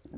All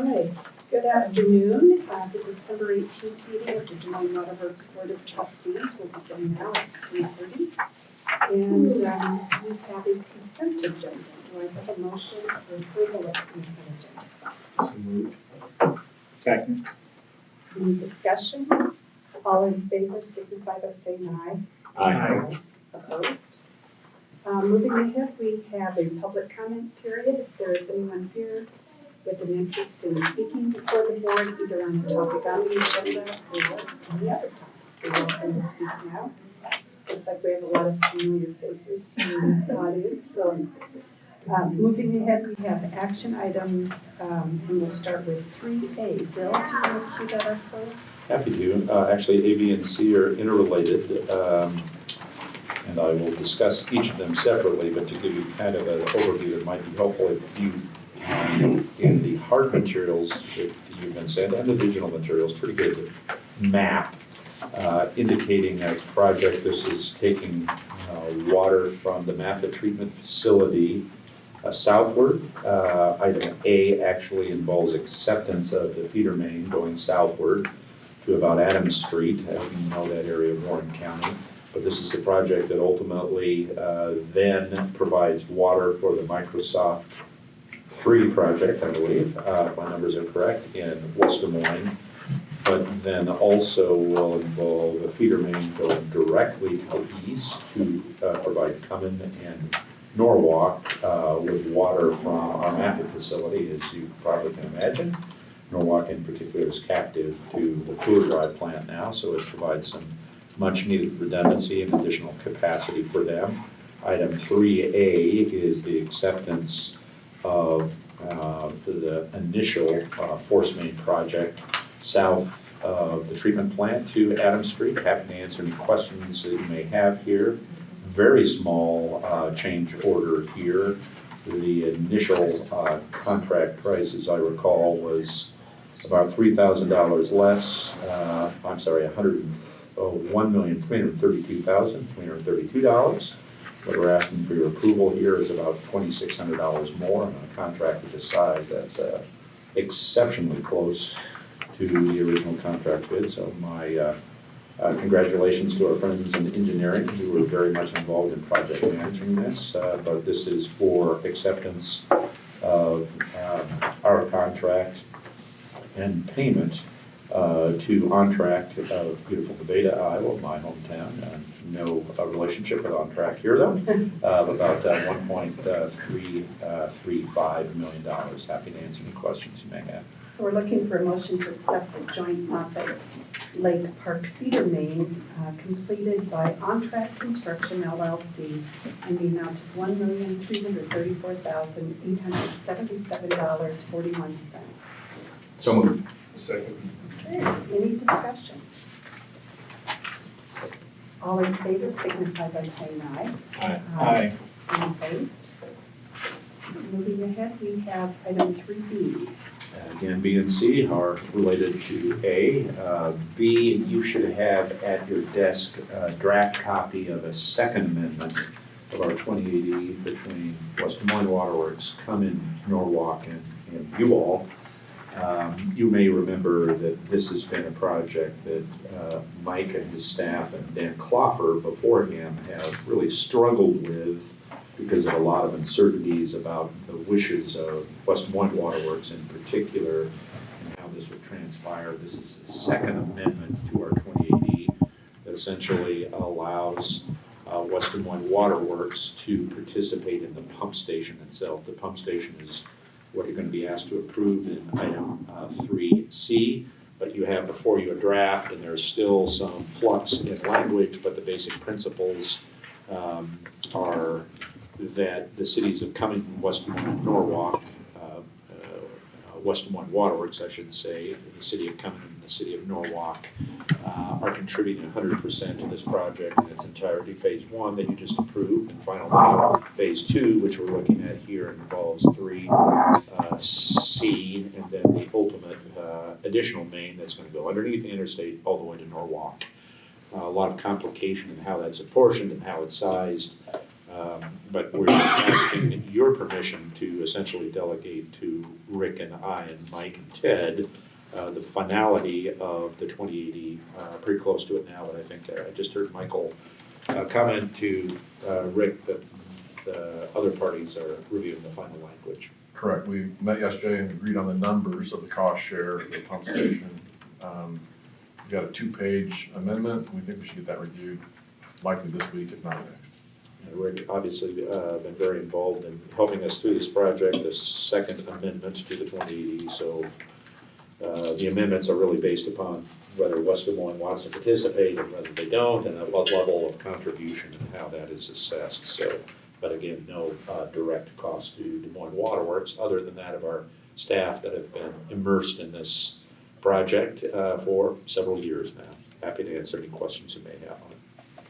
right, good afternoon. The December 18th meeting of the Des Moines Water Works Board of Trustees will begin now. It's 3:30. And we have a consent agenda. Do I have a motion for approval of the consent agenda? So moved. Second. Any discussion? All in favor signify by saying aye. Aye. Opposed? Moving ahead, we have a public comment period. If there is anyone here with an interest in speaking before the board, either on the topic on the agenda or any other topic, you're welcome to speak now. Looks like we have a lot of familiar faces in the audience. So moving ahead, we have action items, and we'll start with 3A. Bill, do you want to cue that up for us? Happy to. Actually, A, B, and C are interrelated, and I will discuss each of them separately, but to give you kind of an overview that might be helpful if you, in the hard materials that you've been sent and the digital materials, pretty good map indicating a project. This is taking water from the Maffitt treatment facility southward. Item A actually involves acceptance of the feeder main going southward to about Adams Street. You know that area of Warren County. But this is a project that ultimately then provides water for the Microsoft 3 project, I believe, if my numbers are correct, in West Des Moines. But then also will involve a feeder main going directly to the east to provide Cumming and Norwalk with water from our Maffitt facility, as you probably can imagine. Norwalk in particular is captive to the Fluid Drive plant now, so it provides some much needed redundancy and additional capacity for them. Item 3A is the acceptance of the initial force main project south of the treatment plant to Adams Street. Happy to answer any questions that you may have here. Very small change order here. The initial contract price, as I recall, was about $3,000 less. I'm sorry, $1,332,332. What we're asking for your approval here is about $2,600 more on a contract of this size. That's exceptionally close to the original contract bid. So my congratulations to our friends in engineering who were very much involved in project managing this. But this is for acceptance of our contract and payment to OnTrack of beautiful Nevada, Iowa, my hometown. No relationship with OnTrack here though, about $1.335 million. Happy to answer any questions you may have. So we're looking for a motion to accept the joint Moffitt Lake Park feeder main completed by OnTrack Construction LLC in the amount of $1,334,877.41. So moved. Second. Okay, any discussion? All in favor signify by saying aye. Aye. Any opposed? Moving ahead, we have item 3B. Again, B and C are related to A. B, you should have at your desk a draft copy of a second amendment of our 2080 between West Des Moines Water Works, Cumming, Norwalk, and you all. You may remember that this has been a project that Mike and his staff and Dan Cloffer before him have really struggled with because of a lot of uncertainties about the wishes of West Moines Waterworks in particular and how this would transpire. This is the second amendment to our 2080 that essentially allows West Des Moines Waterworks to participate in the pump station itself. The pump station is what you're going to be asked to approve in item 3C, but you have before you a draft, and there's still some flux in language, but the basic principles are that the cities of Cumming, West Des Moines, and Norwalk, West Des Moines Waterworks, I should say, the city of Cumming and the city of Norwalk are contributing 100% to this project in its entirety. Phase 1 that you just approved, and finally phase 2, which we're looking at here, involves 3C, and then the ultimate additional main that's going to go underneath the interstate all the way to Norwalk. A lot of complication in how that's apportioned and how it's sized. But we're asking your permission to essentially delegate to Rick and I and Mike and Ted the finality of the 2080, pretty close to it now, but I think I just heard Michael comment to Rick that the other parties are reviewing the final language. Correct. We met yesterday and agreed on the numbers of the cost share of the pump station. We got a 2-page amendment. We think we should get that reviewed likely this week, if not next. Rick obviously been very involved in helping us through this project, the second amendment to the 2080. So the amendments are really based upon whether West Des Moines wants to participate and whether they don't, and at what level of contribution and how that is assessed. So, but again, no direct cost to Des Moines Waterworks other than that of our staff that have been immersed in this project for several years now. Happy to answer any questions you may have on it.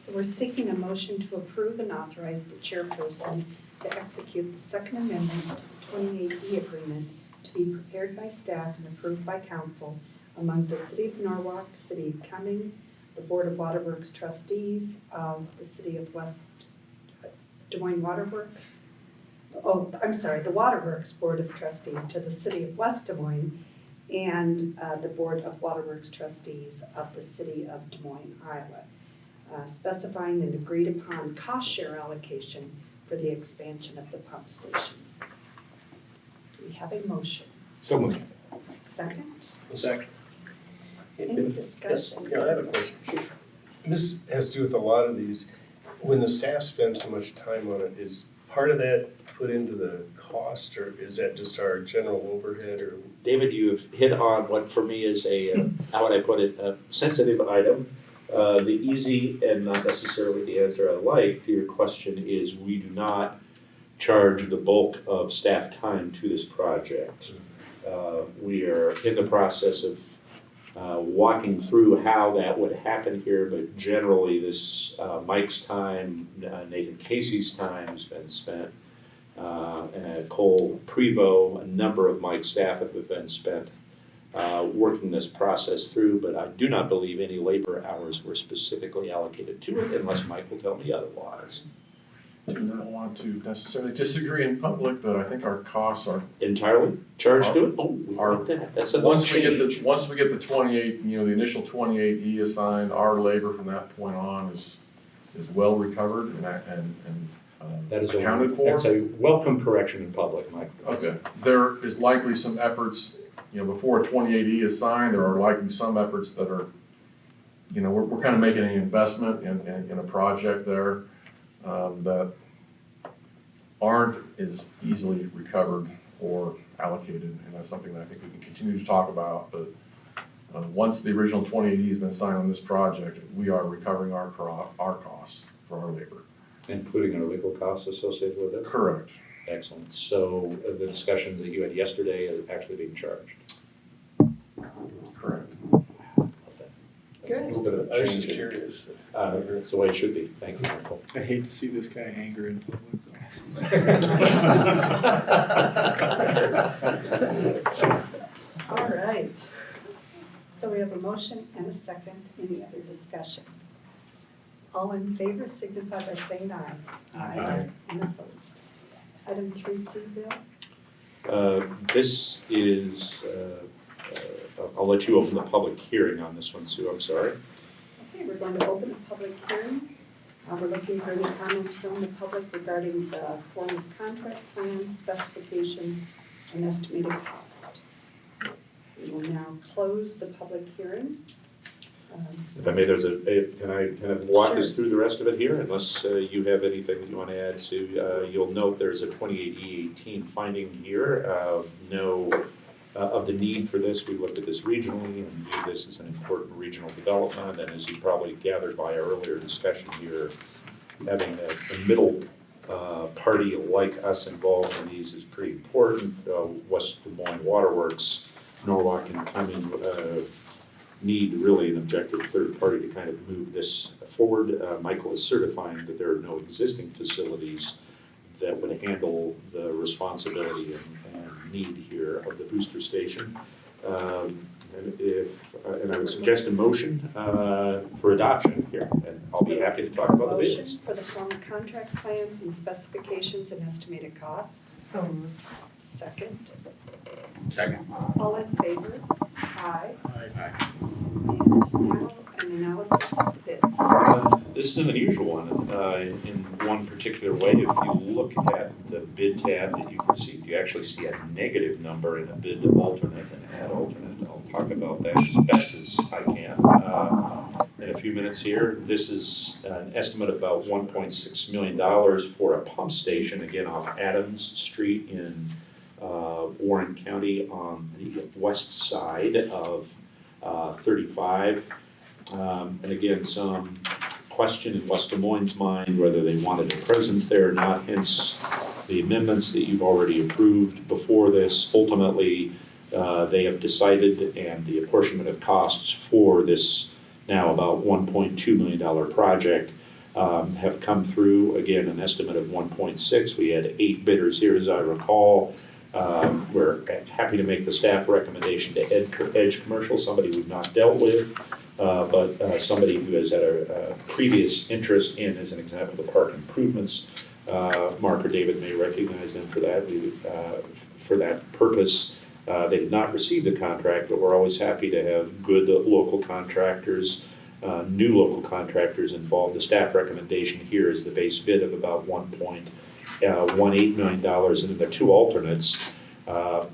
So we're seeking a motion to approve and authorize the chairperson to execute the second amendment to the 2080 agreement to be prepared by staff and approved by council among the City of Norwalk, City of Cumming, the Board of Waterworks Trustees of the City of West Des Moines Waterworks. Oh, I'm sorry, the Waterworks Board of Trustees to the City of West Des Moines and the Board of Waterworks Trustees of the City of Des Moines, Iowa. Specifying an agreed upon cost share allocation for the expansion of the pump station. Do we have a motion? So moved. Second? Second. Any discussion? Yeah, I have a question. This has to do with a lot of these. When the staff spends so much time on it, is part of that put into the cost, or is that just our general overhead, or? David, you have hit on what for me is a, how would I put it, a sensitive item. The easy and not necessarily the answer I like to your question is we do not charge the bulk of staff time to this project. We are in the process of walking through how that would happen here, but generally this Mike's time, Nathan Casey's time has been spent, and Cole Prevo, a number of Mike's staff have been spent working this process through, but I do not believe any labor hours were specifically allocated to it unless Mike will tell me otherwise. I do not want to necessarily disagree in public, but I think our costs are Entirely charged to it? Oh, we Our- like that. That's a once we get change. the 28, the initial 28E assigned, our labor from that point on is well recovered and That is accounted for. That's a welcome correction in public, Mike. Okay. There is likely some efforts, before 28E is signed, there are likely some efforts that are, we're kind of making an investment in a project there that aren't as easily recovered or allocated, and that's something that I think we can continue to talk about. But once the original 28E has been signed on this project, we are recovering our costs for our labor. Including our legal costs associated with it? Correct. Excellent. So the discussions that you had yesterday are actually being charged? Correct. That's a little bit of I was change just in- curious. That's the way it should be. Thank you, Michael. I hate to see this guy anger in public. All right. So we have a motion and a second. Any other discussion? All in favor signify by saying aye. Aye. And opposed. Item 3C, Bill? This is, I'll let you open the public hearing on this one, Sue, I'm sorry. Okay, we're going to open the public hearing. We're looking for any comments from the public regarding the form of contract plans, specifications, and estimated cost. We will now close the public hearing. If I may, can I kind of walk us Sure. through the rest of it here, unless you have anything that you want to add, Sue? You'll note there's a 28E18 finding here of the need for this. We looked at this regionally and view this as an important regional development, and as you probably gathered by our earlier discussion here, having a middle party like us involved in these is pretty important. West Des Moines Waterworks, Norwalk, and Cumming need really an objective third party to kind of move this forward. Michael is certifying that there are no existing facilities that would handle the responsibility and need here of the booster station. And I would suggest a motion for adoption here, and I'll be happy to talk about the bids. Motion for the form of contract plans and specifications and estimated costs. So moved. Second. Second. All in favor? Aye. Aye. And now an analysis of bids. This is an unusual one in one particular way. If you look at the bid tab that you've received, you actually see a negative number in a bid alternate and add alternate. I'll talk about that as best as I can in a few minutes here. This is an estimate of about $1.6 million for a pump station, again off Adams Street in Warren County on the west side of 35. And again, some question in West Des Moines' mind whether they wanted a presence there or not, hence the amendments that you've already approved before this. Ultimately, they have decided, and the apportionment of costs for this now about $1.2 million project have come through. Again, an estimate of 1.6. We had 8 bidders here, as I recall. We're happy to make the staff recommendation to Edge Commercial, somebody we've not dealt with, but somebody who has had a previous interest in, as an example, the park improvements. Mark or David may recognize them for that. For that purpose, they did not receive the contract, but we're always happy to have good local contractors, new local contractors involved. The staff recommendation here is the base bid of about $1.18 million, and then the 2 alternates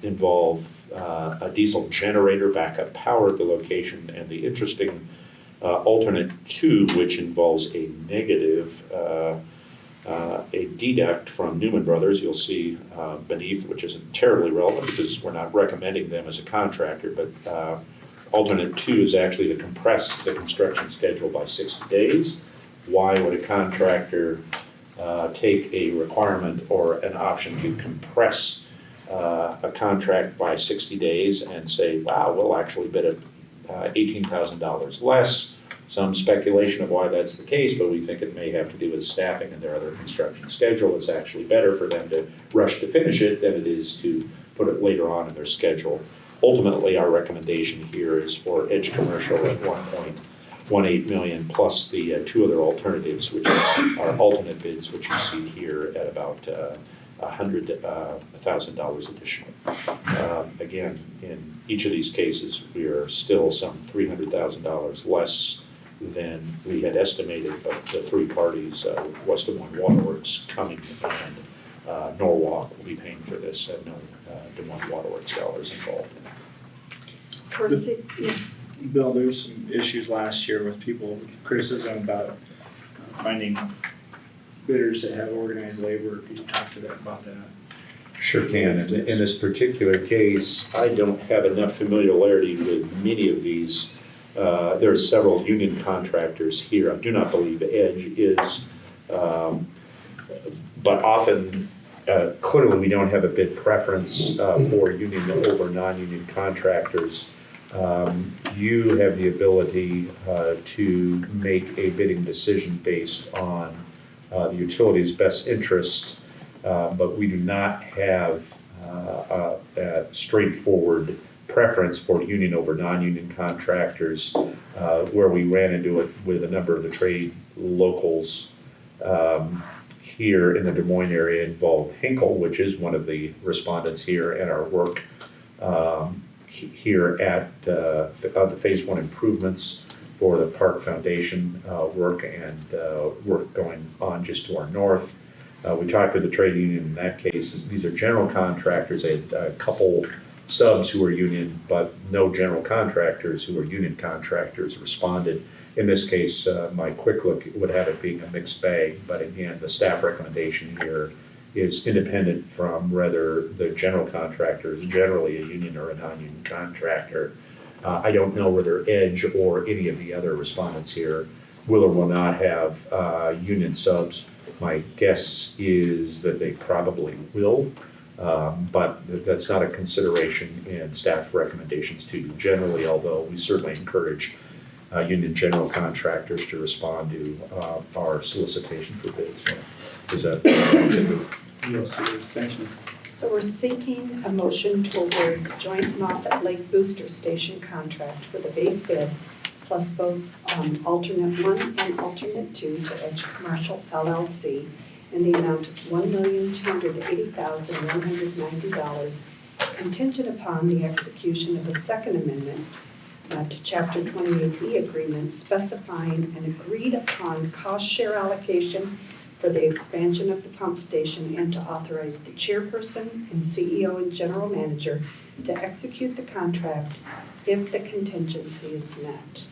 involve a diesel generator backup power at the location, and the interesting alternate 2, which involves a negative, a deduct from Newman Brothers, you'll see beneath, which isn't terribly relevant because we're not recommending them as a contractor, but alternate 2 is actually to compress the construction schedule by 60 days. Why would a contractor take a requirement or an option to compress a contract by 60 days and say, wow, we'll actually bid at $18,000 less? Some speculation of why that's the case, but we think it may have to do with staffing and their other construction schedule. It's actually better for them to rush to finish it than it is to put it later on in their schedule. Ultimately, our recommendation here is for Edge Commercial at 1.18 million plus the 2 other alternatives, which are alternate bids, which you see here at about $100,000 additional. Again, in each of these cases, we are still some $300,000 less than we had estimated, but the 3 parties, West Des Moines Waterworks, Cumming, and Norwalk will be paying for this, and no Des Moines Waterworks dollars involved. So we're yes. Bill, there was some issues last year with people criticism about finding bidders that have organized labor. Could you talk to that about that? Sure can. In this particular case, I don't have enough familiarity with many of these. There are several union contractors here. I do not believe Edge is, but often, clearly we don't have a bid preference for union over non-union contractors. You have the ability to make a bidding decision based on the utility's best interest, but we do not have a straightforward preference for union over non-union contractors, where we ran into it with a number of the trade locals here in the Des Moines area involve Hinkle, which is one of the respondents here, and our work here at the Phase 1 improvements for the Park Foundation work and work going on just to our north. We talked to the trade union in that case. These are general contractors. They had a couple subs who were union, but no general contractors who were union contractors responded. In this case, my quick look would have it being a mixed bag, but again, the staff recommendation here is independent from whether the general contractor is generally a union or a non-union contractor. I don't know whether Edge or any of the other respondents here will or will not have union subs. My guess is that they probably will, but that's not a consideration in staff recommendations to you generally, although we certainly encourage union general contractors to respond to our solicitation for bids. Is that? Yes, it is. Thank you. So we're seeking a motion to award the joint Moffett Lake Booster Station contract for the base bid, plus both alternate 1 and alternate 2 to Edge Commercial LLC in the amount of $1,280,190, contingent upon the execution of a second amendment to Chapter 28E agreement specifying an agreed-upon cost share allocation for the expansion of the pump station and to authorize the chairperson and CEO and general manager to execute the contract if the contingency is met.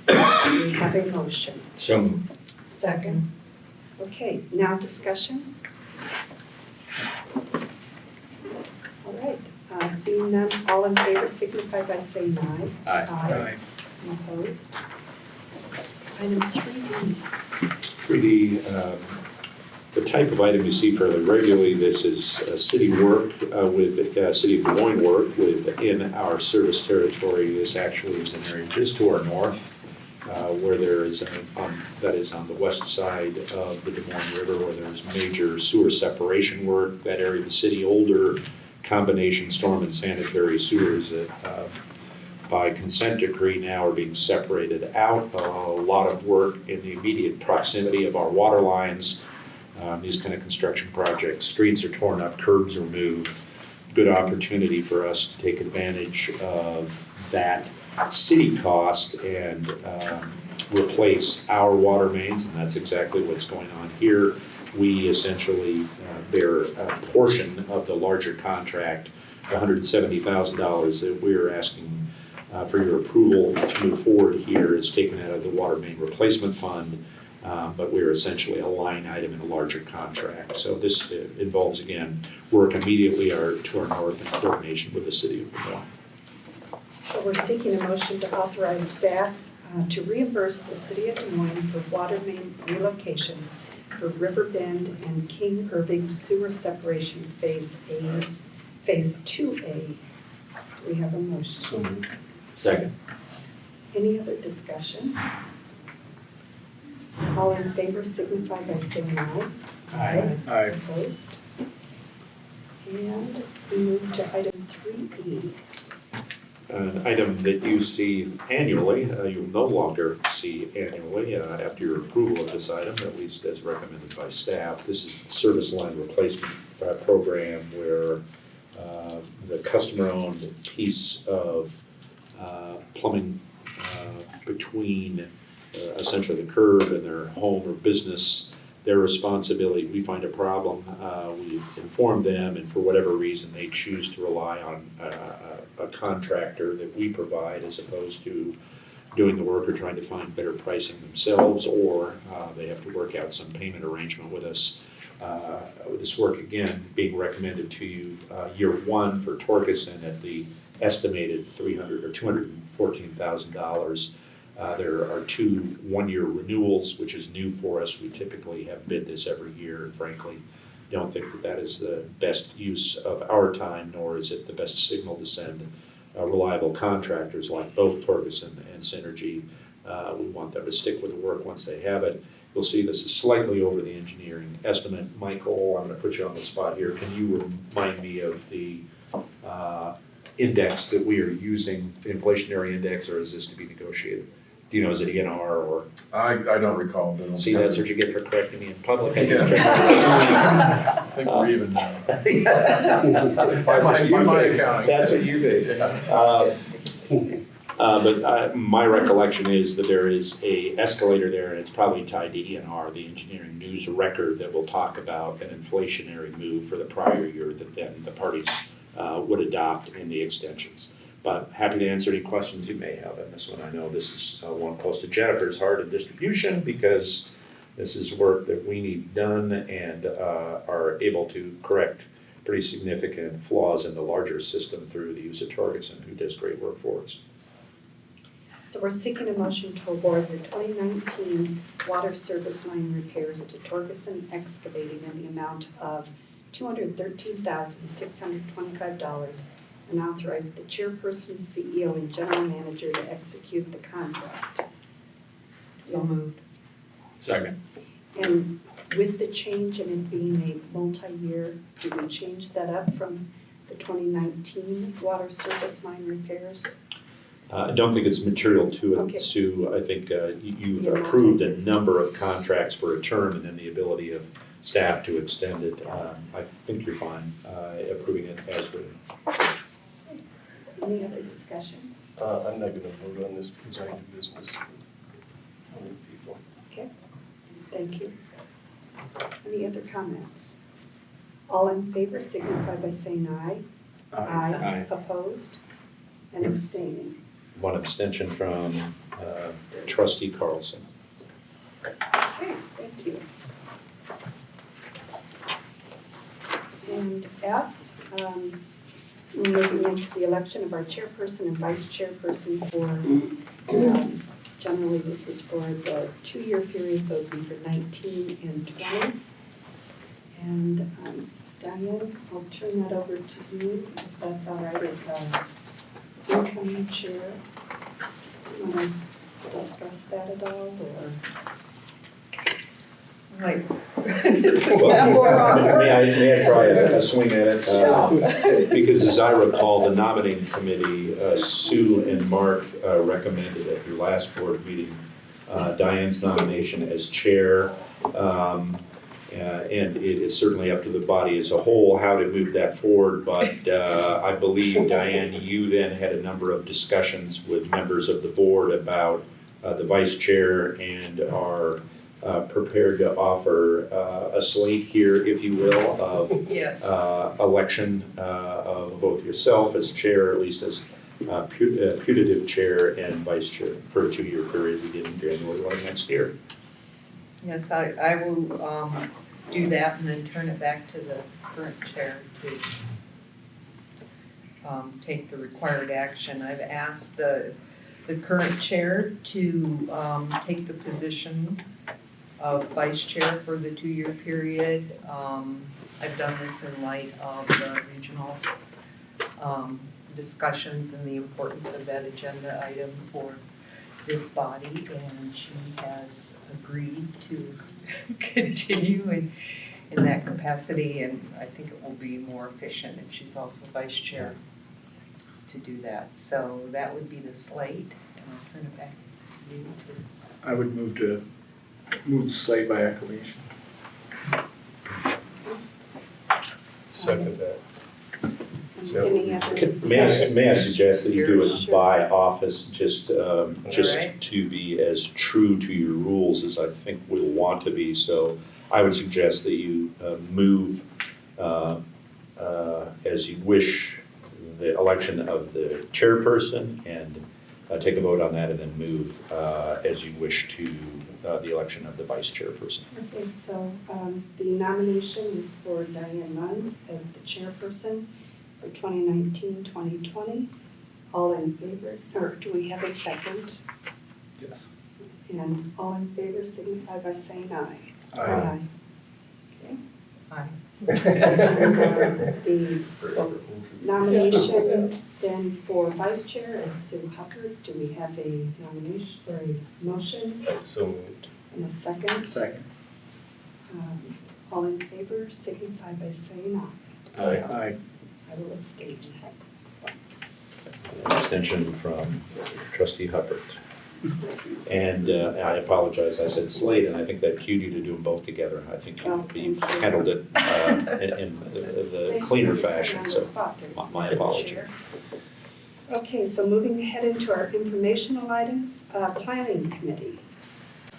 We have a motion. So moved. Second. Okay, now discussion. All right, seeing none, all in favor signify by saying aye. Aye. Aye. Opposed? Item 3D. 3D, the type of item you see fairly regularly. This is city work with City of Des Moines work within our service territory. This actually is an area just to our north where there is, that is on the west side of the Des Moines River, where there's major sewer separation work. That area of the city, older combination storm and sanitary sewers that by consent decree now are being separated out. A lot of work in the immediate proximity of our water lines. These kind of construction projects, streets are torn up, curbs are moved. Good opportunity for us to take advantage of that city cost and replace our water mains, and that's exactly what's going on here. We essentially bear a portion of the larger contract, the $170,000 that we're asking for your approval to move forward here is taken out of the water main replacement fund, but we're essentially a line item in a larger contract. So this involves, again, work immediately to our north in coordination with the city of Des Moines. So we're seeking a motion to authorize staff to reimburse the city of Des Moines for water main relocations for River Bend and King Irving sewer separation phase 2A. We have a motion. So moved. Second. Any other discussion? All in favor signify by saying aye. Aye. Aye. Opposed? And we move to item 3E. An item that you see annually, you will no longer see annually after your approval of this item, at least as recommended by staff. This is the service line replacement program where the customer-owned piece of plumbing between essentially the curb and their home or business, their responsibility. We find a problem, we've informed them, and for whatever reason they choose to rely on a contractor that we provide as opposed to doing the work or trying to find better pricing themselves, or they have to work out some payment arrangement with us. This work, again, being recommended to you year one for Torkelson at the estimated $300,000 or $214,000. There are 2 one-year renewals, which is new for us. We typically have bid this every year, and frankly, don't think that that is the best use of our time, nor is it the best signal to send reliable contractors like both Torkelson and Synergy. We want them to stick with the work once they have it. You'll see this is slightly over the engineering estimate. Michael, I'm going to put you on the spot here. Can you remind me of the index that we are using, the inflationary index, or is this to be negotiated? Do you know, is it ENR or, I don't recall, Bill. see, that's what you get for correcting me in public. I I think we're even now. By my accounting. That's what you think. But my recollection is that there is a escalator there, and it's probably tied to ENR, the Engineering News Record, that will talk about an inflationary move for the prior year that then the parties would adopt in the extensions. But happy to answer any questions you may have on this one. I know this is one close to Jennifer's heart of distribution, because this is work that we need done and are able to correct pretty significant flaws in the larger system through the use of Torgerson, who does great work for us. So we're seeking a motion to award the 2019 water service line repairs to Torgerson Excavating in the amount of $213,625 and authorize the chairperson, CEO, and general manager to execute the contract. So moved. Second. And with the change in it being a multi-year, do we change that up from the 2019 water service line repairs? I don't think it's material to Okay. it, Sue. I think you've Yeah. approved a number of contracts for a term and then the ability of staff to extend it. I think you're fine approving it as written. Any other discussion? I'm not gonna vote on this because I do business with other people. Okay, thank you. Any other comments? All in favor signify by saying aye. Aye. Opposed and abstaining. One abstention from trustee Carlson. Okay, thank you. And F, moving into the election of our chairperson and vice chairperson for, generally this is for the 2-year period, so it'd be for 19 and 20. And Diane, I'll turn that over to you, if that's all right, as incoming chair. You want to discuss that at all, or? Like. May I try a swing at it? Because as I recall, the nominating committee, Sue and Mark recommended at your last board meeting Diane's nomination as chair. And it is certainly up to the body as a whole how to move that forward. But I believe, Diane, you then had a number of discussions with members of the board about the vice chair and are prepared to offer a slate here, if you will, of Yes. election of both yourself as chair, at least as putative chair, and vice chair for a 2-year period beginning January 1 next year. Yes, I will do that and then turn it back to the current chair to take the required action. I've asked the current chair to take the position of vice chair for the 2-year period. I've done this in light of the regional discussions and the importance of that agenda item for this body, and she has agreed to continue in that capacity, and I think it will be more efficient if she's also vice chair to do that. So that would be the slate, and I'll turn it back to you. I would move the slate by acclamation. Second that. Any other? May I suggest that you do it by office, just right. to be as true to your rules as I think we'll want to be. So I would suggest that you move as you wish the election of the chairperson and take a vote on that, and then move as you wish to the election of the vice chairperson. Okay, so the nomination is for Diane Moines as the chairperson for 2019-2020. All in favor, or do we have a second? Yes. And all in favor signify by saying aye. Aye. Okay. Aye. The nomination then for vice chair is Sue Hubbard. Do we have a nomination or a motion So moved. and a second? Second. All in favor signify by saying aye. Aye. I will abstain. Extension from trustee Hubbard. And I apologize, I said slate, and I think that cued you to do them both together. I think Oh, you thank you. handled it in the cleaner fashion, so my apology. Okay, so moving ahead into our informational items, planning committee.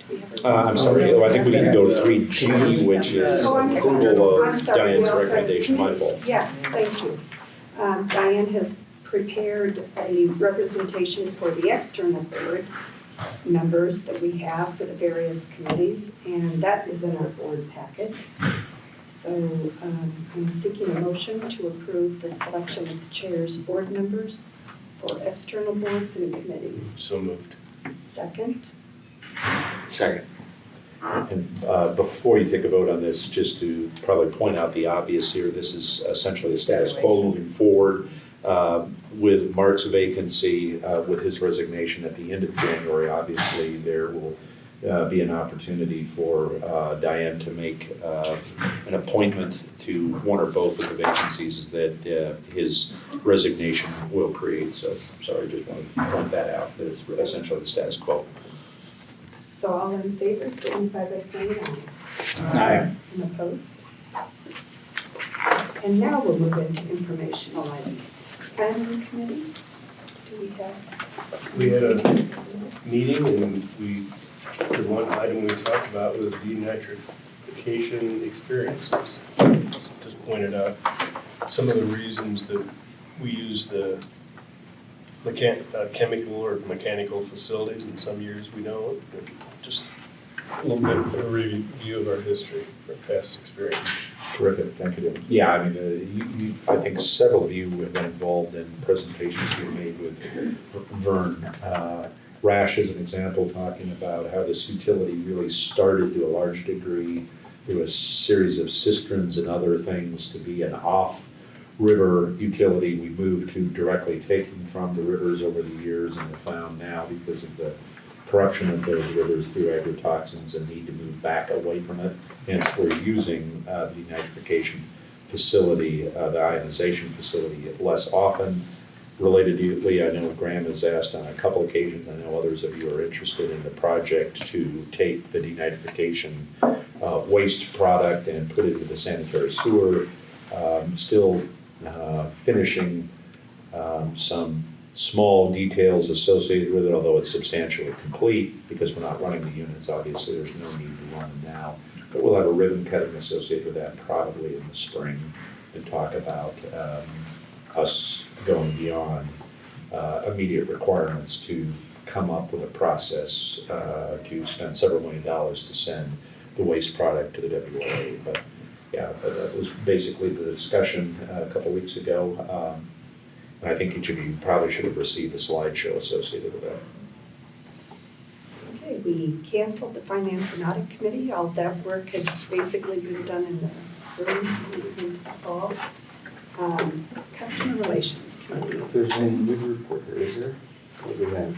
Do we have a- I'm sorry, I think we need to go to 3G, which is Oh, I'm sorry. approval I'm of sorry, we Diane's also have recommendation, my committees. fault. Yes, thank you. Diane has prepared a representation for the external board members that we have for the various committees, and that is in our board packet. So I'm seeking a motion to approve the selection of the chair's board members for external boards and committees. So moved. Second? Second. And before you take a vote on this, just to probably point out the obvious here, this is essentially a status quo moving forward. With Mark's vacancy, with his resignation at the end of January, obviously there will be an opportunity for Diane to make an appointment to one or both of the vacancies that his resignation will create. So, sorry, just want to point that out, that it's essentially the status quo. So all in favor, signify by saying aye. Aye. And opposed? And now we'll move into informational items. Planning committee, do we have? We had a meeting and the one item we talked about was denitrification experiences. Just pointed out some of the reasons that we use the chemical or mechanical facilities, and some years we don't. Just a little bit of a review of our history, our past experience. Terrific, thank you. Yeah, I mean, I think several of you have been involved in presentations we made with Vern Rash as an example, talking about how this utility really started to a large degree through a series of cisterns and other things to be an off-river utility. We moved to directly taking from the rivers over the years and have found now, because of the corruption of those rivers through agrotoxins, and need to move back away from it. Hence, we're using the denitrification facility, the ionization facility less often. Relatedly, I know Graham has asked on a couple occasions, I know others of you are interested in the project to take the denitrification waste product and put it into the sanitary sewer. Still finishing some small details associated with it, although it's substantially complete, because we're not running the units, obviously there's no need to run them now. But we'll have a ribbon cutting associated with that probably in the spring to talk about us going beyond immediate requirements to come up with a process to spend several $1 million to send the waste product to the WRA. But yeah, that was basically the discussion a couple weeks ago. And I think each of you probably should have received a slideshow associated with that. Okay, we canceled the finance and audit committee. All that work had basically been done in the spring, moving into the fall. Customer relations committee. If there's any good report there, is there? What do we have?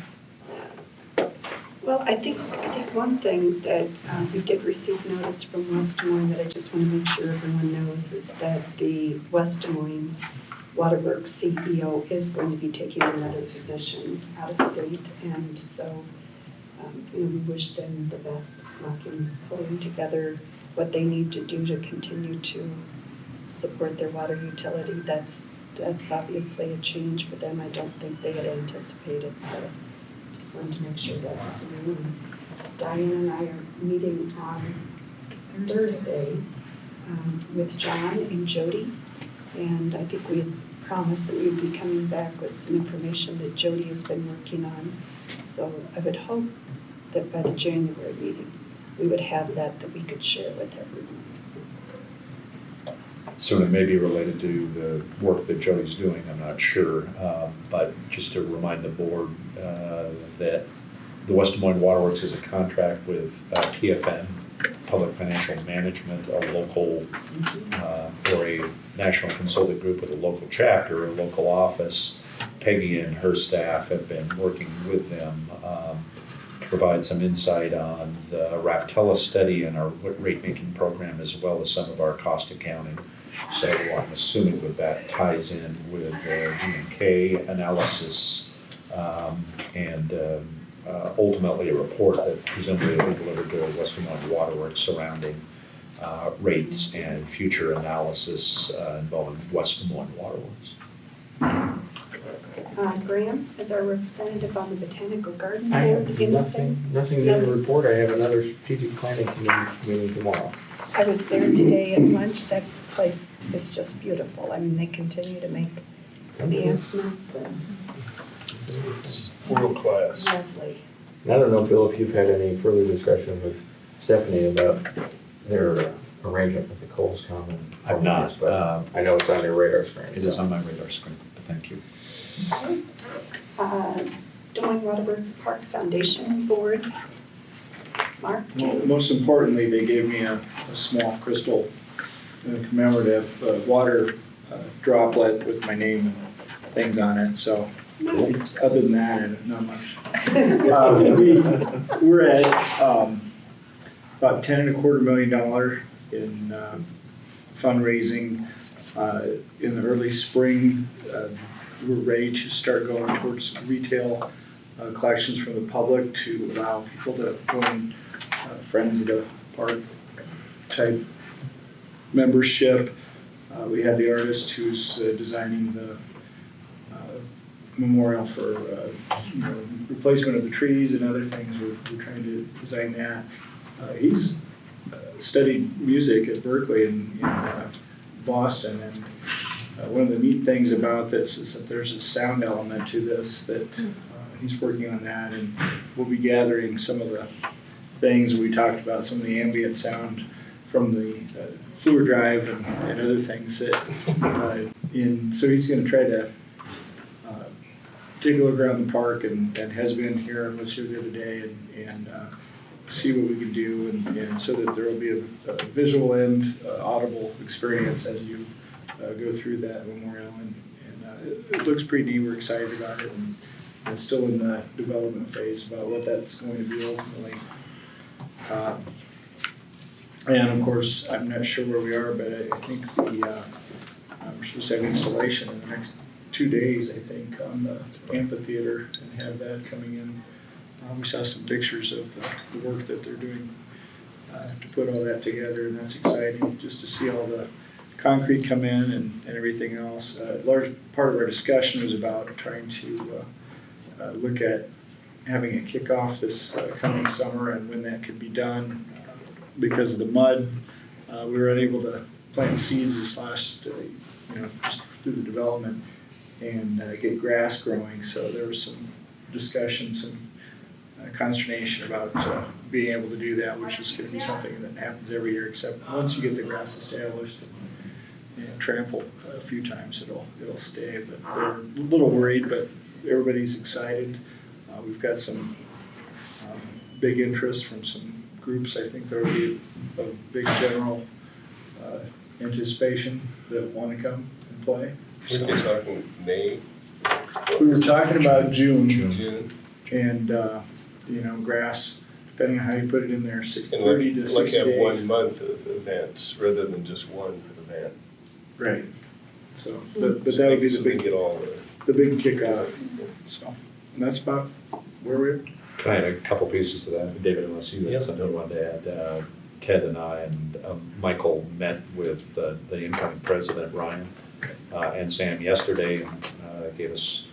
Well, I think one thing that we did receive notice from West Des Moines that I just want to make sure everyone knows is that the West Des Moines Waterworks CEO is going to be taking another position out of state, and so we wish them the best luck in pulling together what they need to do to continue to support their water utility. That's obviously a change for them. I don't think they had anticipated, so just wanted to make sure that was new. Diane and I are meeting on Thursday with John and Jody. And I think we had promised that we would be coming back with some information that Jody has been working on. So I would hope that by the January meeting, we would have that we could share with everyone. So it may be related to the work that Jody's doing, I'm not sure. But just to remind the board that the West Des Moines Waterworks has a contract with PFM, Public Financial Management, a local, or a national consulting group with a local chapter, a local office. Peggy and her staff have been working with them to provide some insight on the Raftella study and our rate-making program, as well as some of our cost accounting. So I'm assuming that ties in with G&K analysis and ultimately a report that presumably will be delivered to West Des Moines Waterworks surrounding rates and future analysis involving West Des Moines Waterworks. Graham, as our representative on the Botanical Garden I Board, have anything? nothing new to report. I have another strategic planning committee meeting tomorrow. I was there today at lunch. That place is just beautiful. I mean, they continue to make advancements and It's world class. lovely. And I don't know, Bill, if you've had any further discussion with Stephanie about their arrangement with the Coles Common. I've not. But I know it's on your radar screen. It is on my radar screen, but thank you. Des Moines Waterworks Park Foundation Board. Mark? Well, most importantly, they gave me a small crystal commemorative water droplet with my name and things on it, so other than that, not much. We're at about $10.25 million in fundraising. In the early spring, we're ready to start going towards retail collections from the public to allow people to join Friends of the Park type membership. We had the artist who's designing the memorial for replacement of the trees and other things. We're trying to design that. He's studied music at Berkeley in Boston, and one of the neat things about this is that there's a sound element to this that he's working on that, and we'll be gathering some of the things we talked about, some of the ambient sound from the Fluor Drive and other things that so he's going to try to take a look around the park and has been here and was here the other day and see what we can do and so that there will be a visual and audible experience as you go through that memorial and it looks pretty neat. We're excited about it and still in the development phase about what that's going to be ultimately. And of course, I'm not sure where we are, but I think we're supposed to have installation in the next 2 days, I think, on the amphitheater and have that coming in. We saw some pictures of the work that they're doing to put all that together, and that's exciting just to see all the concrete come in and everything else. A large part of our discussion was about trying to look at having a kickoff this coming summer and when that could be done. Because of the mud, we were unable to plant seeds this last, just through the development and get grass growing. So there was some discussion, some consternation about being able to do that, which is going to be something that happens every year, except once you get the grass established and trampled a few times, it'll stay. But they're a little worried, but everybody's excited. We've got some big interest from some groups. I think there will be a big general anticipation that want to come and play. We're still talking May, We were talking about June June, and grass, depending on how you put it in there, and 30 to 60 like have days. 1 month of events rather than just one event. Right. So, but that would be So the they big get all the big kickoff. So, and that's about where we're. Can I add a couple pieces to that? David, unless you Yeah. had something you wanted to add. Ted and I and Michael met with the incoming president, Ryan, and Sam yesterday, and gave us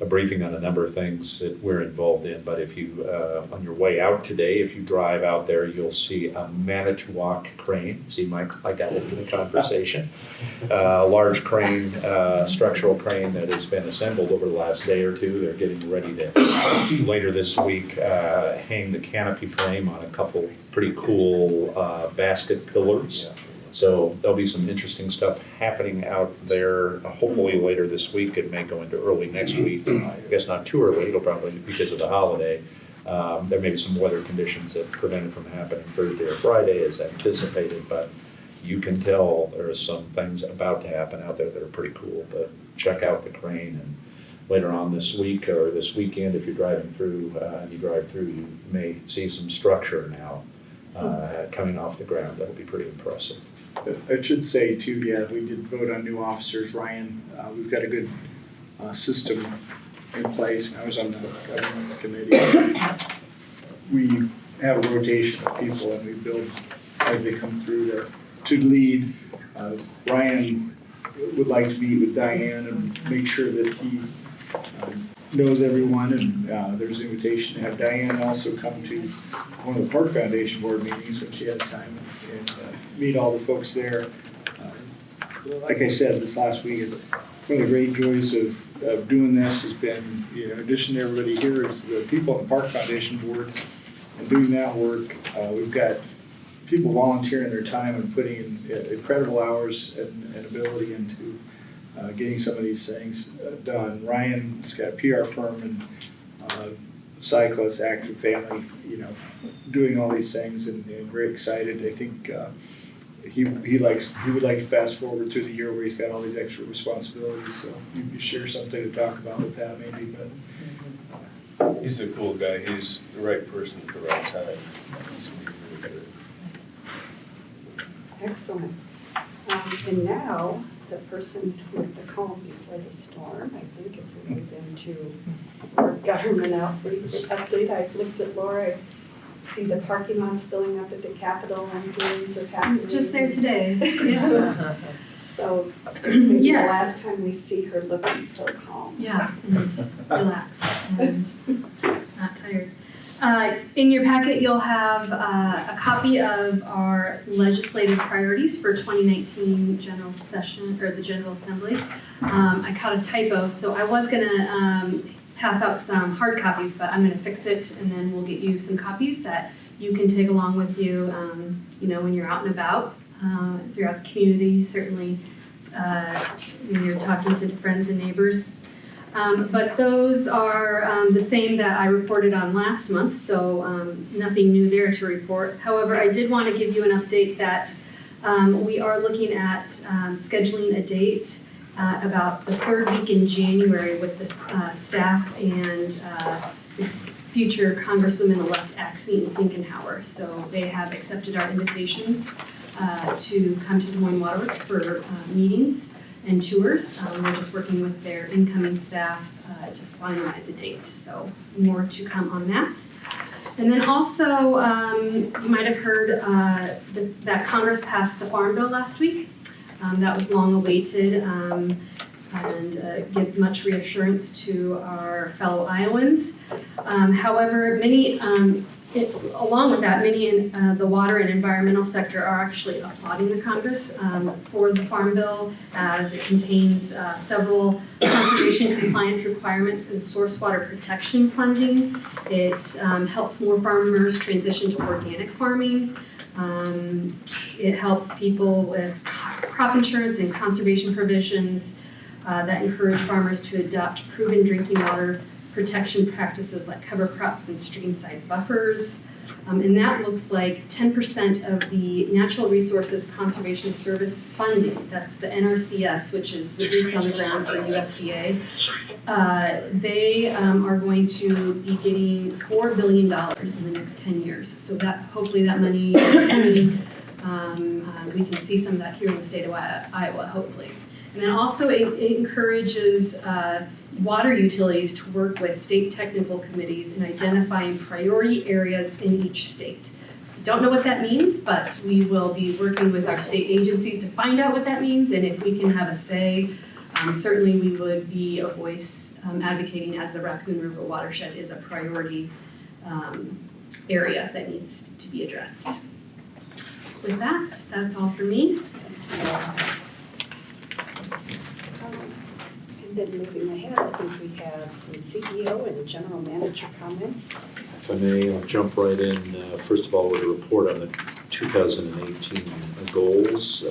a briefing on a number of things that we're involved in. But if you, on your way out today, if you drive out there, you'll see a Manitowoc crane. See, Mike, I got into the conversation. A large crane, structural crane that has been assembled over the last day or two. They're getting ready to, later this week, hang the canopy frame on a couple pretty cool basket pillars. So there'll be some interesting stuff happening out there, hopefully later this week. It may go into early next week. I guess not too early, it'll probably be because of the holiday. There may be some weather conditions that prevent it from happening Thursday or Friday as anticipated, but you can tell there's some things about to happen out there that are pretty cool. But check out the crane, and later on this week or this weekend, if you're driving through, you may see some structure now coming off the ground. That'll be pretty impressive. I should say too, yeah, we did vote on new officers. Ryan, we've got a good system in place. I was on the governance committee. We have a rotation of people and we build as they come through to lead. Ryan would like to meet with Diane and make sure that he knows everyone, and there's an invitation to have Diane also come to one of the Park Foundation board meetings when she has time and meet all the folks there. Like I said, this last week is one of the great joys of doing this has been, in addition to everybody here, is the people on the Park Foundation board and doing that work. We've got people volunteering their time and putting in incredible hours and ability into getting some of these things done. Ryan's got a PR firm and cyclists, active family, doing all these things and very excited. I think he would like to fast forward through the year where he's got all these extra responsibilities. So you can share something to talk about with that maybe. But He's a cool guy. He's the right person at the right time. He's gonna be really good. Excellent. And now, the person with the calm before the storm, I think if we move into our government update, I've looked at Laura, I see the parking lots filling up at the Capitol and hearings are happening. I was just there today. Yeah. So maybe the Yes. last time we see her looking so calm. Yeah, and relaxed and not tired. In your packet, you'll have a copy of our legislative priorities for 2019 general session, or the General Assembly. I caught a typo, so I was gonna pass out some hard copies, but I'm gonna fix it and then we'll get you some copies that you can take along with you, when you're out and about, throughout the community, certainly when you're talking to friends and neighbors. But those are the same that I reported on last month, so nothing new there to report. However, I did want to give you an update that we are looking at scheduling a date about the third week in January with the staff and the future Congresswoman-elect Axne and Finkenhauer. So they have accepted our invitations to come to Des Moines Waterworks for meetings and tours. We're just working with their incoming staff to finalize a date, so more to come on that. And then also, you might have heard that Congress passed the Farm Bill last week. That was long awaited and gives much reassurance to our fellow Iowans. However, along with that, many in the water and environmental sector are actually applauding the Congress for the Farm Bill, as it contains several conservation compliance requirements and source water protection funding. It helps more farmers transition to organic farming. It helps people with crop insurance and conservation provisions that encourage farmers to adopt proven drinking water protection practices like cover crops and streamside buffers. And that looks like 10% of the Natural Resources Conservation Service funding, that's the NRCS, which is the boots on the ground for USDA. They are going to be getting $4 billion in the next 10 years. So that hopefully that money, we can see some of that here in the state of Iowa, hopefully. And then also it encourages water utilities to work with state technical committees in identifying priority areas in each state. Don't know what that means, but we will be working with our state agencies to find out what that means, and if we can have a say, certainly we would be a voice advocating as the Raccoon River watershed is a priority area that needs to be addressed. With that, that's all for me. And then moving ahead, I think we have some CEO and general manager comments. If I may, I'll jump right in. First of all, with a report on the 2018 goals.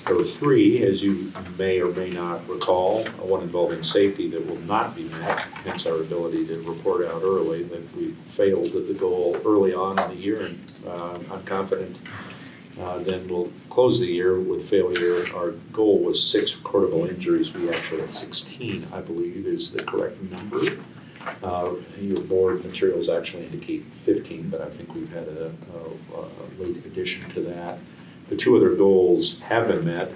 There were three, as you may or may not recall, one involving safety that will not be met, hence our ability to report out early that we failed at the goal early on in the year, and I'm confident then we'll close the year with failure. Our goal was 6 recordable injuries. We actually had 16, I believe, is the correct number. Your board materials actually indicate 15, but I think we've had a late addition to that. The two other goals have been met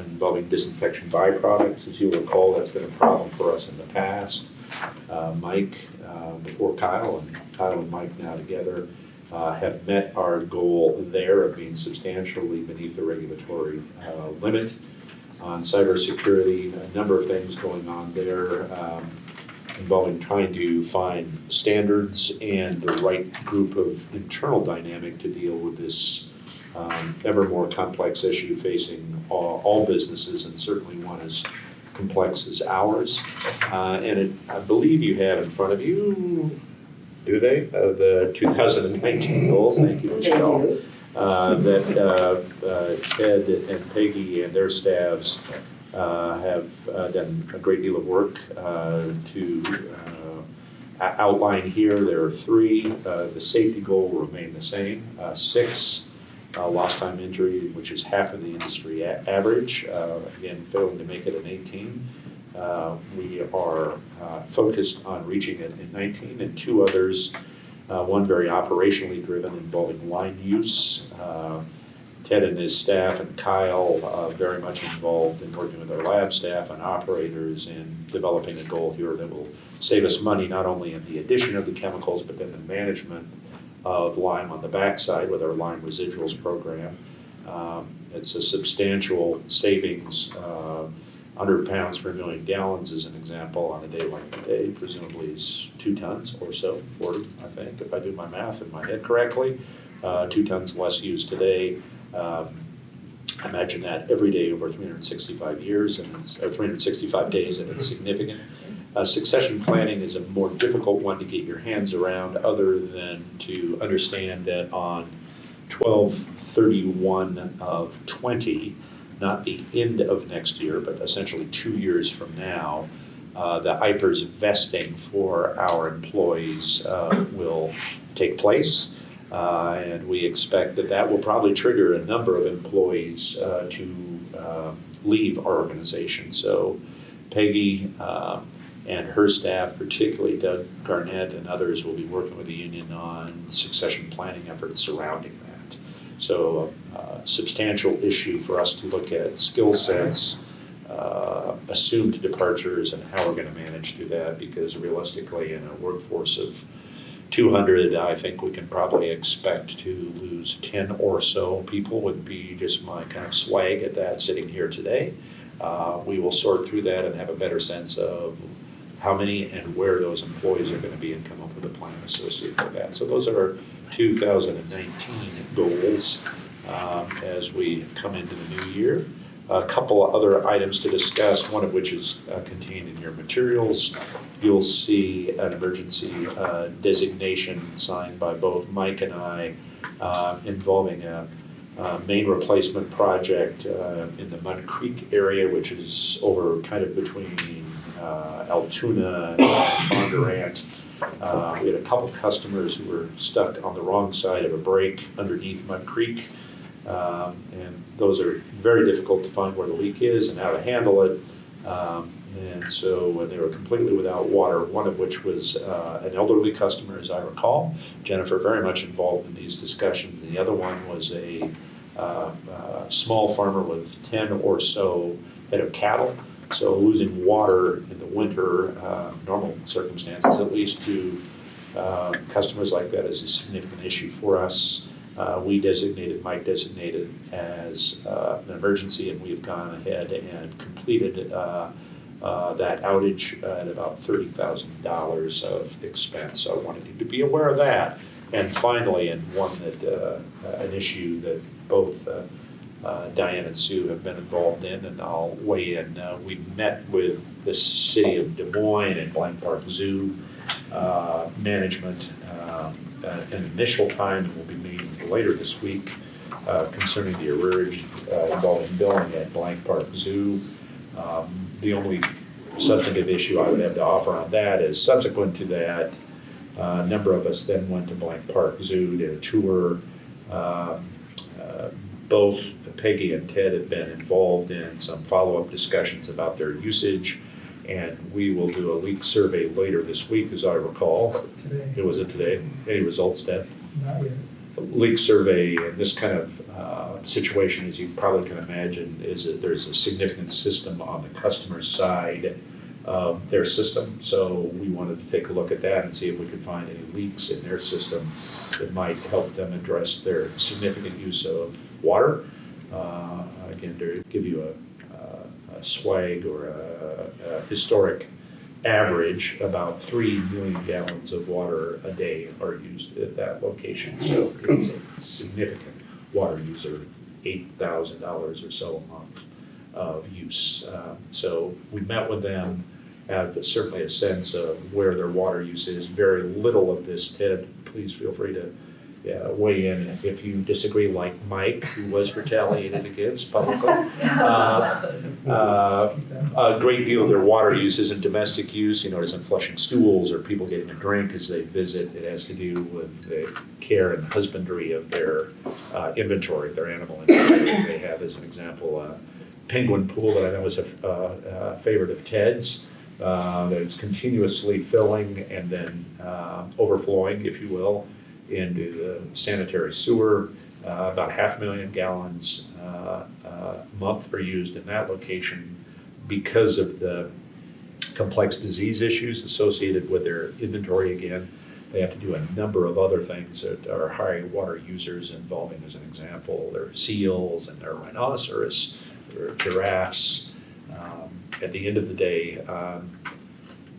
involving disinfection byproducts. As you'll recall, that's been a problem for us in the past. Mike, before Kyle, and Kyle and Mike now together, have met our goal there of being substantially beneath the regulatory limit. On cybersecurity, a number of things going on there involving trying to find standards and the right group of internal dynamic to deal with this ever more complex issue facing all businesses, and certainly one as complex as ours. I believe you have in front of you, do they, the 2019 goals? Thank you, Michelle. That Ted and Peggy and their staffs have done a great deal of work to outline here. There are 3. The safety goal will remain the same. 6, lost time injury, which is half of the industry average. Again, failing to make it in 18. We are focused on reaching it in 19, and 2 others, one very operationally driven involving line use. Ted and his staff and Kyle very much involved in working with our lab staff and operators in developing a goal here that will save us money not only in the addition of the chemicals, but then the management of lime on the backside with our lime residuals program. It's a substantial savings. 100 pounds per million gallons as an example on a day like today, presumably is 2 tons or so, 40, I think, if I do my math in my head correctly. 2 tons less used today. Imagine that every day over 365 years, and it's 365 days, and it's significant. Succession planning is a more difficult one to get your hands around, other than to understand that on 12/31 of 20, not the end of next year, but essentially 2 years from now, the IPERS vesting for our employees will take place. And we expect that that will probably trigger a number of employees to leave our organization. So Peggy and her staff, particularly Doug Garnett and others, will be working with the union on succession planning efforts surrounding that. So a substantial issue for us to look at skill sets, assumed departures, and how we're going to manage through that, because realistically in a workforce of 200, I think we can probably expect to lose 10 or so people, would be just my kind of swag at that sitting here today. We will sort through that and have a better sense of how many and where those employees are going to be and come up with a plan associated with that. So those are our 2019 goals as we come into the new year. A couple of other items to discuss, one of which is contained in your materials. You'll see an emergency designation signed by both Mike and I involving a main replacement project in the Mud Creek area, which is over kind of between Altoona and Bondurant. We had a couple customers who were stuck on the wrong side of a break underneath Mud Creek. And those are very difficult to find where the leak is and how to handle it. And so they were completely without water, one of which was an elderly customer, as I recall. Jennifer very much involved in these discussions. And the other one was a small farmer with 10 or so head of cattle. So losing water in the winter, normal circumstances at least, to customers like that is a significant issue for us. Mike designated as an emergency, and we have gone ahead and completed that outage at about $30,000 of expense. So I wanted you to be aware of that. And finally, and one that an issue that both Diane and Sue have been involved in, and I'll weigh in. We met with the city of Des Moines and Blank Park Zoo management an initial time, and we'll be meeting later this week concerning the arrearage involving billing at Blank Park Zoo. The only substantive issue I would have to offer on that is, subsequent to that, a number of us then went to Blank Park Zoo, did a tour. Both Peggy and Ted have been involved in some follow-up discussions about their usage, and we will do a leak survey later this week, as I recall. Today. Was it today? Any results, Ted? Not yet. Leak survey, and this kind of situation, as you probably can imagine, is that there's a significant system on the customer's side of their system. So we wanted to take a look at that and see if we could find any leaks in their system that might help them address their significant use of water. Again, to give you a swag or a historic average, about 3 million gallons of water a day are used at that location. So it's a significant water user, $8,000 or so a month of use. So we met with them, have certainly a sense of where their water use is. Very little of this, Ted, please feel free to weigh in if you disagree, like Mike, who was retaliated against publicly. A great deal of their water use isn't domestic use, it isn't flushing stools or people getting a drink as they visit. It has to do with the care and husbandry of their inventory, their animal inventory. They have, as an example, a penguin pool that I know is a favorite of Ted's, that is continuously filling and then overflowing, if you will, into the sanitary sewer. About 500,000 gallons a month are used in that location because of the complex disease issues associated with their inventory. Again, they have to do a number of other things that are high water users involving, as an example, their seals and their rhinoceros, their giraffes. At the end of the day,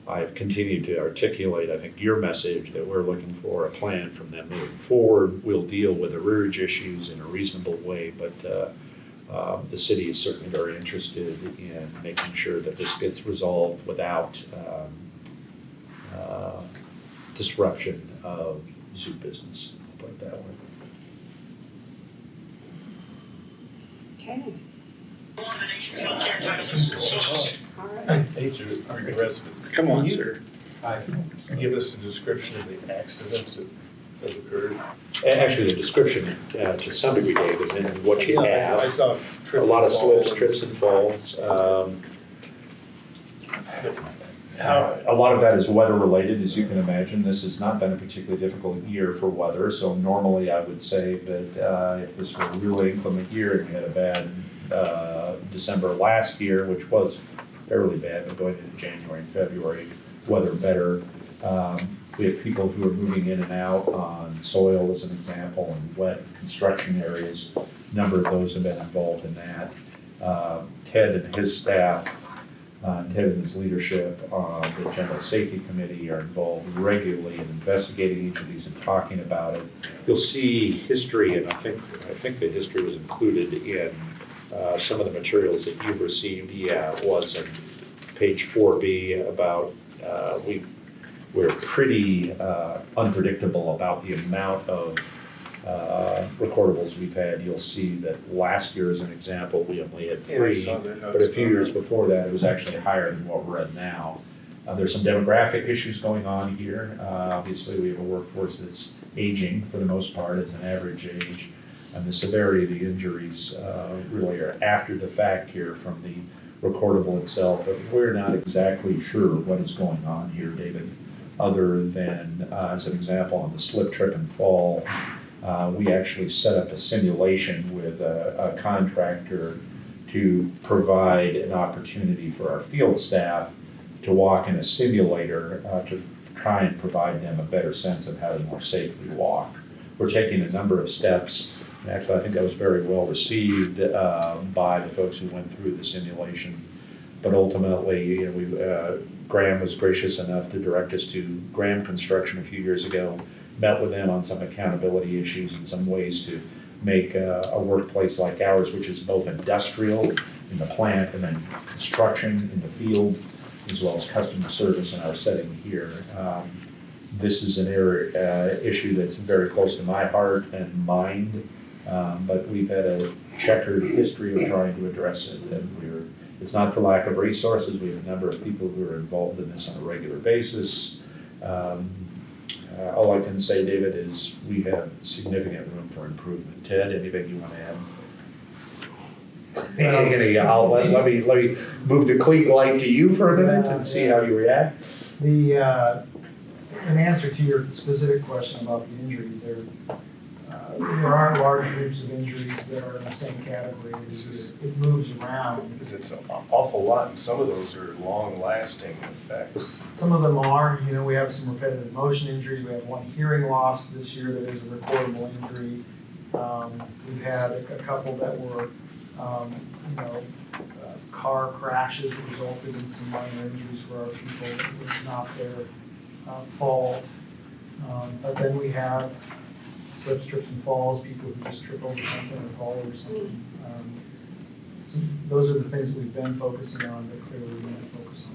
I've continued to articulate, I think, your message that we're looking for a plan from them moving forward. We'll deal with the arrearage issues in a reasonable way, but the city is certainly very interested in making sure that this gets resolved without disruption of zoo business, I'll put it that way. Okay. All right. I hate to regress, but Come on, Can you- sir. give us a description of the accidents that occurred. Actually, the description, to some degree, Dave, is in what you I have. saw A lot of slips, trip trips and falls. How, A lot of that is weather related, as you can imagine. This has not been a particularly difficult year for weather, so normally I would say that if this were a really inclement year and we had a bad December last year, which was fairly bad, but going into January and February, weather better. We have people who are moving in and out on soil, as an example, and wet construction areas. A number of those have been involved in that. Ted and his staff, Ted and his leadership on the General Safety Committee are involved regularly in investigating each of these and talking about it. You'll see history, and I think the history was included in some of the materials that you've received. Yeah, it was in page 4B about, we're pretty unpredictable about the amount of recordables we've had. You'll see that last year, as an example, we only had 3, but a few years before that, it was actually higher than what we're at now. There's some demographic issues going on here. Obviously, we have a workforce that's aging for the most part, as an average age, and the severity of the injuries really are after the fact here from the recordable itself, but we're not exactly sure what is going on here, David, other than, as an example, on the slip, trip, and fall, we actually set up a simulation with a contractor to provide an opportunity for our field staff to walk in a simulator to try and provide them a better sense of how to more safely walk. We're taking a number of steps. Actually, I think that was very well received by the folks who went through the simulation. But ultimately, Graham was gracious enough to direct us to Graham Construction a few years ago, met with them on some accountability issues and some ways to make a workplace like ours, which is both industrial in the plant and then construction in the field, as well as customer service in our setting here. This is an issue that's very close to my heart and mind, but we've had a checkered history of trying to address it, and it's not for lack of resources. We have a number of people who are involved in this on a regular basis. All I can say, David, is we have significant room for improvement. Ted, anything you want to add? Let me move the cleat light to you for a minute and see how you react. In answer to your specific question about the injuries, there aren't large groups of injuries that are in the same category. It moves around. Because it's an awful lot, and some of those are long-lasting effects. Some of them are, we have some repetitive motion injuries. We have one hearing loss this year that is a recordable injury. We've had a couple that were, car crashes that resulted in some minor injuries for our people. It was not their fault. But then we have slips, trips, and falls, people who just trip over something or fall over something. Those are the things that we've been focusing on, but clearly we need to focus on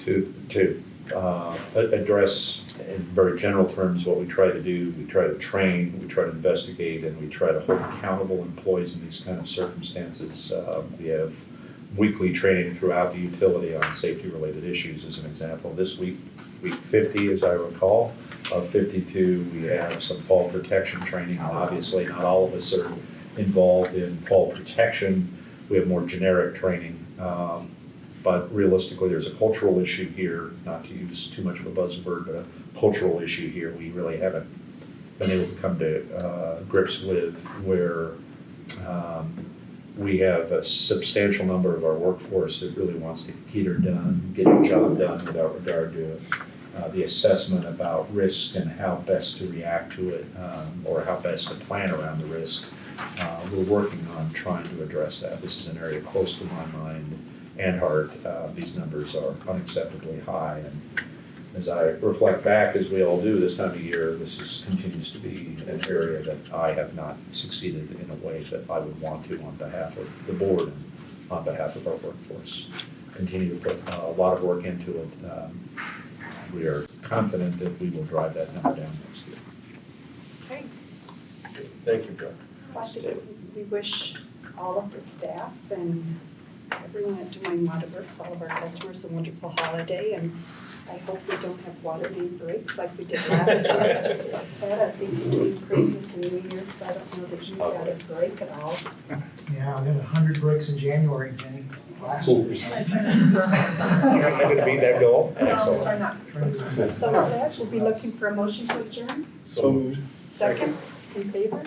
them. To address in very general terms what we try to do, we try to train, we try to investigate, and we try to hold accountable employees in these kind of circumstances. We have weekly training throughout the utility on safety-related issues, as an example. This week 50, as I recall, of 52, we have some fall protection training. Obviously, not all of us are involved in fall protection. We have more generic training. But realistically, there's a cultural issue here, not to use too much of a buzzword, but a cultural issue here we really haven't been able to come to grips with, where we have a substantial number of our workforce that really wants to get her done, get the job done without regard to the assessment about risk and how best to react to it, or how best to plan around the risk. We're working on trying to address that. This is an area close to my mind and heart. These numbers are unacceptably high, and as I reflect back, as we all do this time of year, this continues to be an area that I have not succeeded in a way that I would want to on behalf of the board and on behalf of our workforce. Continue to put a lot of work into it. We are confident that we will drive that number down next year. Okay. Thank you, Brett. We wish all of the staff and everyone at Des Moines Water Works, all of our customers, a wonderful holiday, and I hope we don't have water main breaks like we did last year. Ted, I think between Christmas and New Year's, I don't know that you got a break at all. Yeah, we had 100 breaks in January, Jenny, last year. I'm going to beat that goal. Excellent. So with that, we'll be looking for a motion to adjourn. So moved. Second, in favor?